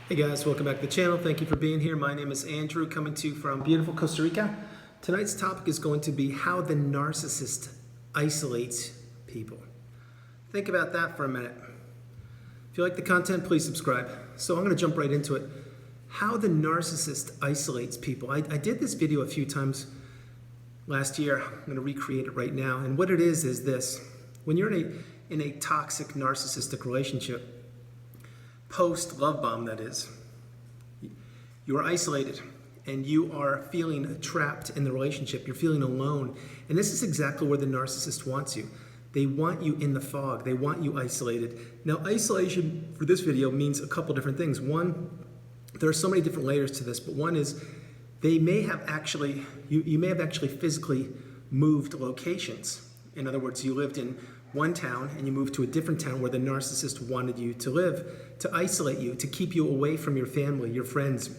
Hey guys, welcome back to the channel. Thank you for being here. My name is Andrew, coming to you from beautiful Costa Rica. Tonight's topic is going to be how the narcissist isolates people. Think about that for a minute. If you like the content, please subscribe. So I'm going to jump right into it. How the narcissist isolates people. I did this video a few times last year. I'm going to recreate it right now. And what it is this. When you're in a toxic narcissistic relationship, post love bomb that is, you are isolated and you are feeling trapped in the relationship. You're feeling alone. And this is exactly where the narcissist wants you. They want you in the fog. They want you isolated. Now, isolation for this video means a couple different things. One, there are so many different layers to this, but one is they may have actually, you may have actually physically moved locations. In other words, you lived in one town and you moved to a different town where the narcissist wanted you to live, to isolate you, to keep you away from your family, your friends,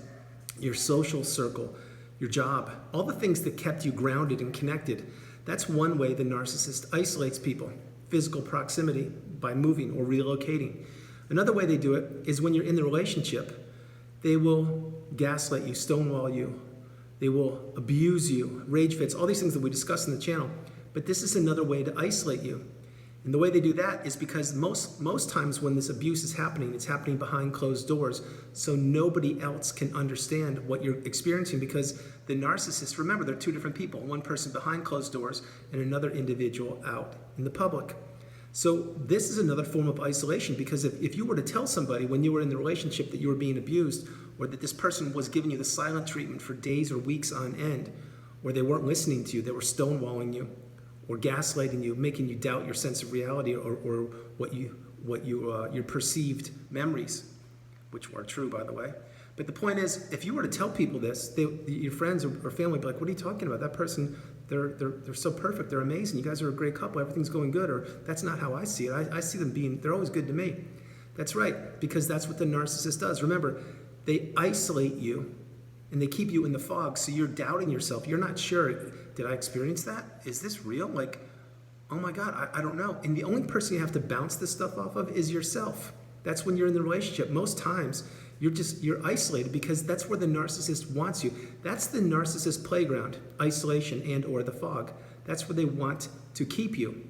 your social circle, your job, all the things that kept you grounded and connected. That's one way the narcissist isolates people, physical proximity by moving or relocating. Another way they do it is when you're in the relationship, they will gaslight you, stonewall you, they will abuse you, rage fits, all these things that we discuss in the channel. But this is another way to isolate you. And the way they do that is because most times when this abuse is happening, it's happening behind closed doors, so nobody else can understand what you're experiencing, because the narcissist, remember, they're two different people, one person behind closed doors and another individual out in the public. So this is another form of isolation, because if you were to tell somebody when you were in the relationship that you were being abused, or that this person was giving you the silent treatment for days or weeks on end, or they weren't listening to you, they were stonewalling you, or gaslighting you, making you doubt your sense of reality, or your perceived memories, which are true, by the way. But the point is, if you were to tell people this, your friends or family would be like, "What are you talking about? That person, they're so perfect, they're amazing. You guys are a great couple. Everything's going good." Or that's not how I see it. I see them they're always good to me. That's right, because that's what the narcissist does. Remember, they isolate you and they keep you in the fog, so you're doubting yourself. You're not sure, did I experience that? Is this real? Like, oh my God, I don't know. And the only person you have to bounce this stuff off of is yourself. That's when you're in the relationship. Most times, you're isolated because that's where the narcissist wants you. That's the narcissist playground, isolation and or the fog. That's where they want to keep you,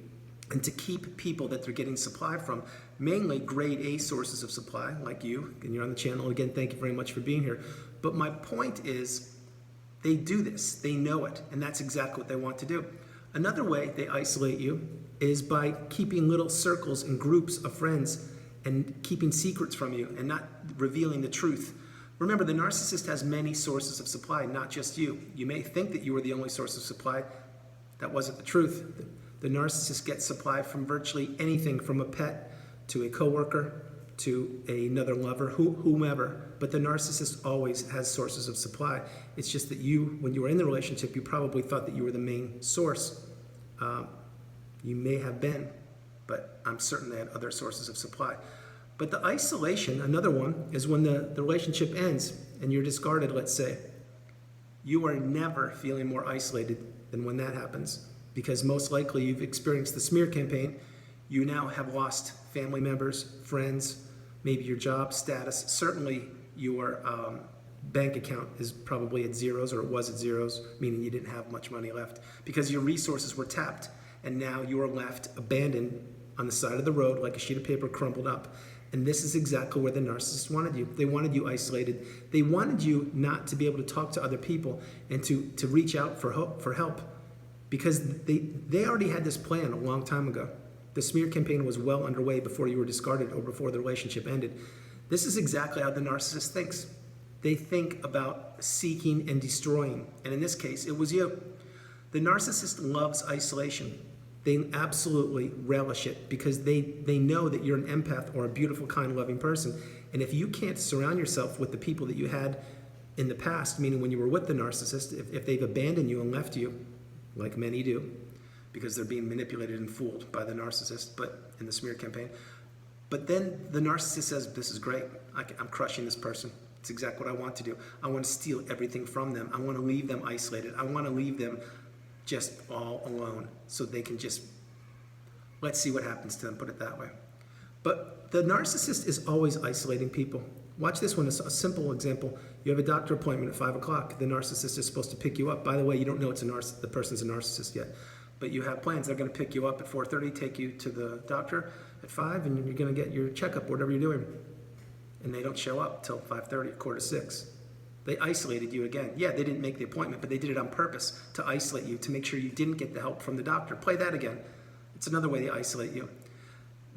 and to keep people that they're getting supply from, mainly grade A sources of supply, like you, and you're on the channel. Again, thank you very much for being here. But my point is, they do this, they know it, and that's exactly what they want to do. Another way they isolate you is by keeping little circles and groups of friends and keeping secrets from you and not revealing the truth. Remember, the narcissist has many sources of supply, not just you. You may think that you were the only source of supply. That wasn't the truth. The narcissist gets supply from virtually anything, from a pet to a coworker to another lover, whomever. But the narcissist always has sources of supply. It's just that you, when you were in the relationship, you probably thought that you were the main source. You may have been, but I'm certain they had other sources of supply. But the isolation, another one, is when the relationship ends and you're discarded, let's say. You are never feeling more isolated than when that happens, because most likely you've experienced the smear campaign. You now have lost family members, friends, maybe your job status. Certainly your bank account is probably at zeros, or it was at zeros, meaning you didn't have much money left because your resources were tapped, and now you are left abandoned on the side of the road like a sheet of paper crumpled up. And this is exactly where the narcissist wanted you. They wanted you isolated. They wanted you not to be able to talk to other people and to reach out for help, because they already had this plan a long time ago. The smear campaign was well underway before you were discarded or before the relationship ended. This is exactly how the narcissist thinks. They think about seeking and destroying. And in this case, it was you. The narcissist loves isolation. They absolutely relish it because they know that you're an empath or a beautiful, kind, loving person. And if you can't surround yourself with the people that you had in the past, meaning when you were with the narcissist, if they've abandoned you and left you, like many do, because they're being manipulated and fooled by the narcissist, but in the smear campaign. But then the narcissist says, this is great. I'm crushing this person. It's exactly what I want to do. I want to steal everything from them. I want to leave them isolated. I want to leave them just all alone so they can just, let's see what happens to them, put it that way. But the narcissist is always isolating people. Watch this one, a simple example. You have a doctor appointment at 5 o'clock. The narcissist is supposed to pick you up. By the way, you don't know the person's a narcissist yet, but you have plans. They're going to pick you up at 4:30, take you to the doctor at 5, and you're going to get your checkup, whatever you're doing. And they don't show up till 5:30, 5:45. They isolated you again. Yeah, they didn't make the appointment, but they did it on purpose to isolate you, to make sure you didn't get the help from the doctor. Play that again. It's another way they isolate you.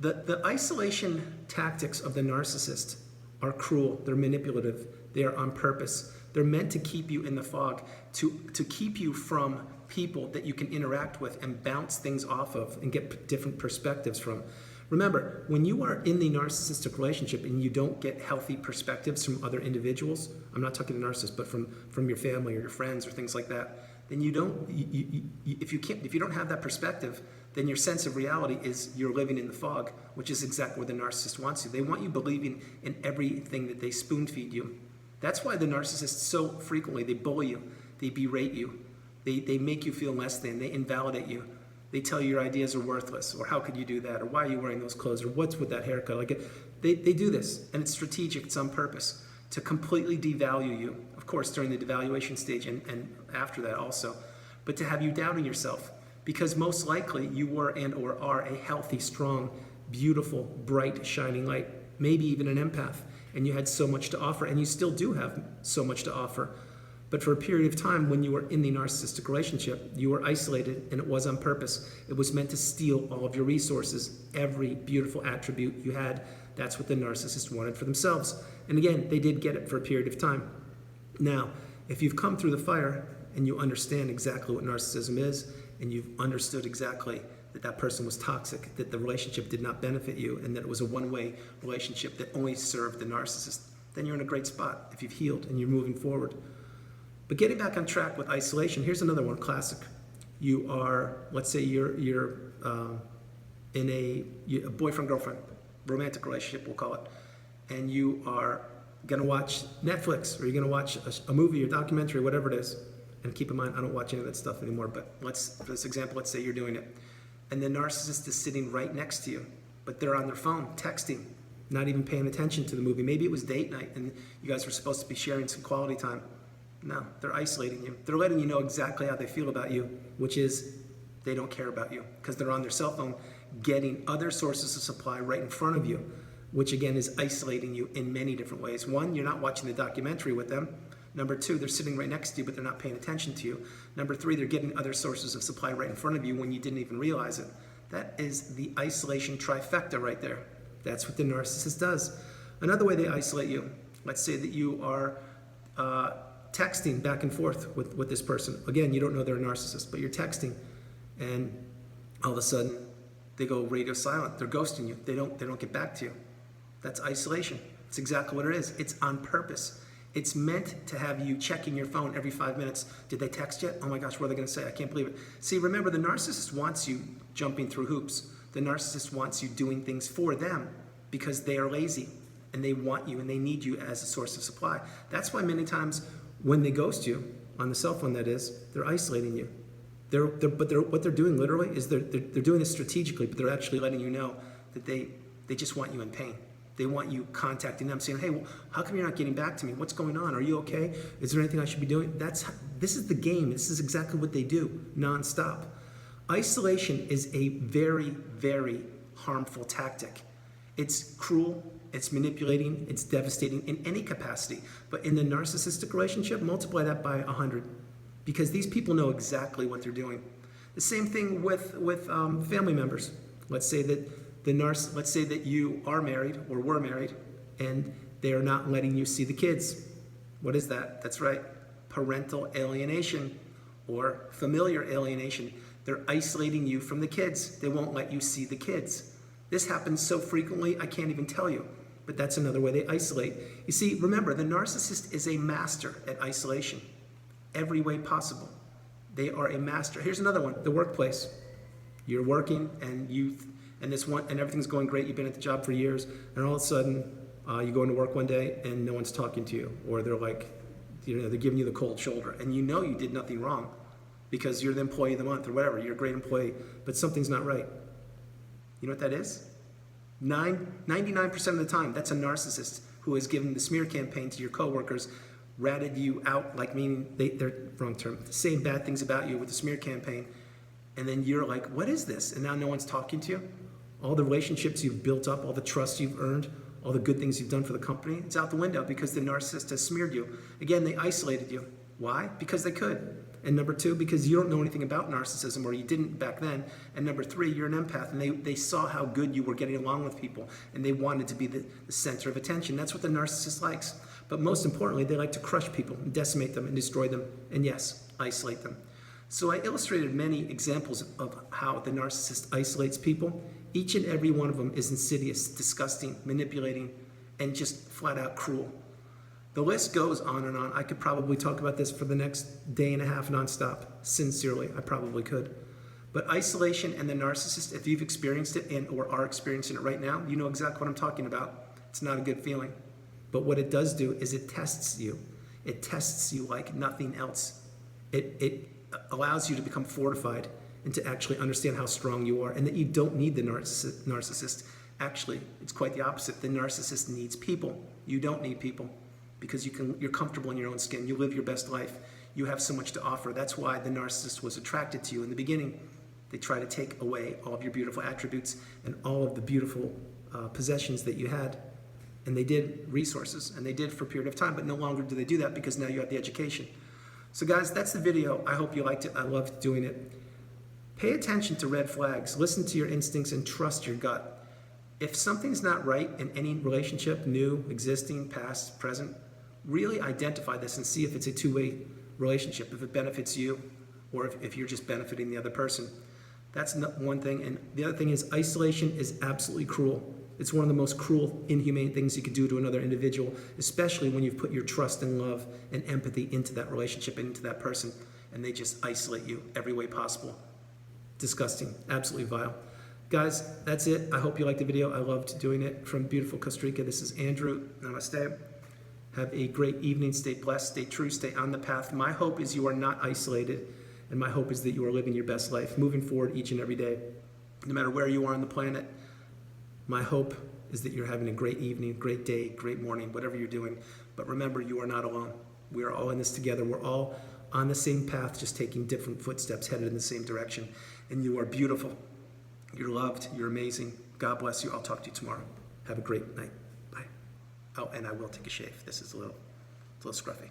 The isolation tactics of the narcissist are cruel. They're manipulative. They are on purpose. They're meant to keep you in the fog, to keep you from people that you can interact with and bounce things off of and get different perspectives from. Remember, when you are in the narcissistic relationship and you don't get healthy perspectives from other individuals, I'm not talking to narcissists, but from your family or your friends or things like that, then if you don't have that perspective, then your sense of reality is you're living in the fog, which is exactly what the narcissist wants you. They want you believing in everything that they spoon feed you. That's why the narcissists so frequently, they bully you, they berate you, they make you feel less than, they invalidate you. They tell you your ideas are worthless, or how could you do that, or why are you wearing those clothes, or what's with that haircut. They do this, and it's strategic, it's on purpose, to completely devalue you, of course, during the devaluation stage and after that also, but to have you doubting yourself, because most likely you were and or are a healthy, strong, beautiful, bright, shining light, maybe even an empath, and you had so much to offer, and you still do have so much to offer. But for a period of time when you were in the narcissistic relationship, you were isolated, and it was on purpose. It was meant to steal all of your resources, every beautiful attribute you had. That's what the narcissist wanted for themselves. And again, they did get it for a period of time. Now, if you've come through the fire and you understand exactly what narcissism is, and you've understood exactly that person was toxic, that the relationship did not benefit you, and that it was a one-way relationship that only served the narcissist, then you're in a great spot if you've healed and you're moving forward. But getting back on track with isolation, here's another one, classic. You are, let's say you're in a boyfriend-girlfriend, romantic relationship, we'll call it, and you are going to watch Netflix, or you're going to watch a movie or documentary, whatever it is. And keep in mind, I don't watch any of that stuff anymore, but for this example, let's say you're doing it. And the narcissist is sitting right next to you, but they're on their phone, texting, not even paying attention to the movie. Maybe it was date night, and you guys were supposed to be sharing some quality time. No, they're isolating you. They're letting you know exactly how they feel about you, which is they don't care about you, because they're on their cell phone getting other sources of supply right in front of you, which again is isolating you in many different ways. One, you're not watching the documentary with them. Number two, they're sitting right next to you, but they're not paying attention to you. Number three, they're getting other sources of supply right in front of you when you didn't even realize it. That is the isolation trifecta right there. That's what the narcissist does. Another way they isolate you, let's say that you are texting back and forth with this person. Again, you don't know they're a narcissist, but you're texting, and all of a sudden they go radio silent. They're ghosting you. They don't get back to you. That's isolation. It's exactly what it is. It's on purpose. It's meant to have you checking your phone every 5 minutes. Did they text yet? Oh my gosh, what are they going to say? I can't believe it. See, remember, the narcissist wants you jumping through hoops. The narcissist wants you doing things for them because they are lazy, and they want you and they need you as a source of supply. That's why many times when they ghost you, on the cell phone that is, they're isolating you. What they're doing literally is they're doing this strategically, but they're actually letting you know that they just want you in pain. They want you contacting them, saying, hey, well, how come you're not getting back to me? What's going on? Are you okay? Is there anything I should be doing? This is the game. This is exactly what they do, nonstop. Isolation is a very, very harmful tactic. It's cruel, it's manipulating, it's devastating in any capacity. But in the narcissistic relationship, multiply that by 100, because these people know exactly what they're doing. The same thing with family members. Let's say that let's say that you are married or were married, and they are not letting you see the kids. What is that? That's right, parental alienation or familiar alienation. They're isolating you from the kids. They won't let you see the kids. This happens so frequently, I can't even tell you, but that's another way they isolate. You see, remember, the narcissist is a master at isolation, every way possible. They are a master. Here's another one, the workplace. You're working, and everything's going great. You've been at the job for years, and all of a sudden, you go into work one day, and no one's talking to you, or they're like, they're giving you the cold shoulder, and you know you did nothing wrong because you're the employee of the month or whatever. You're a great employee, but something's not right. You know what that is? 99% of the time, that's a narcissist who has given the smear campaign to your coworkers, ratted you out, like meaning they're wrong term, saying bad things about you with the smear campaign, and then you're like, what is this? And now no one's talking to you. All the relationships you've built up, all the trust you've earned, all the good things you've done for the company, it's out the window because the narcissist has smeared you. Again, they isolated you. Why? Because they could. And number two, because you don't know anything about narcissism, or you didn't back then. And number three, you're an empath, and they saw how good you were getting along with people, and they wanted to be the center of attention. That's what the narcissist likes. But most importantly, they like to crush people, and decimate them, and destroy them, and yes, isolate them. So I illustrated many examples of how the narcissist isolates people. Each and every one of them is insidious, disgusting, manipulating, and just flat out cruel. The list goes on and on. I could probably talk about this for the next day and a half nonstop. Sincerely, I probably could. But isolation and the narcissist, if you've experienced it and or are experiencing it right now, you know exactly what I'm talking about. It's not a good feeling. But what it does do is it tests you. It tests you like nothing else. It allows you to become fortified and to actually understand how strong you are, and that you don't need the narcissist. Actually, it's quite the opposite. The narcissist needs people. You don't need people, because you're comfortable in your own skin. You live your best life. You have so much to offer. That's why the narcissist was attracted to you in the beginning. They try to take away all of your beautiful attributes and all of the beautiful possessions that you had. And they did resources, and they did for a period of time, but no longer do they do that because now you have the education. So guys, that's the video. I hope you liked it. I loved doing it. Pay attention to red flags. Listen to your instincts and trust your gut. If something's not right in any relationship, new, existing, past, present, really identify this and see if it's a two-way relationship, if it benefits you or if you're just benefiting the other person. That's one thing. And the other thing is isolation is absolutely cruel. It's one of the most cruel, inhumane things you could do to another individual, especially when you've put your trust and love and empathy into that relationship and into that person, and they just isolate you every way possible. Disgusting, absolutely vile. Guys, that's it. I hope you liked the video. I loved doing it from beautiful Costa Rica. This is Andrew. Namaste. Have a great evening. Stay blessed, stay true, stay on the path. My hope is you are not isolated, and my hope is that you are living your best life, moving forward each and every day. No matter where you are on the planet, my hope is that you're having a great evening, great day, great morning, whatever you're doing. But remember, you are not alone. We are all in this together. We're all on the same path, just taking different footsteps headed in the same direction. And you are beautiful. You're loved. You're amazing. God bless you. I'll talk to you tomorrow. Have a great night. Bye. Oh, and I will take a shave. This is a little scruffy.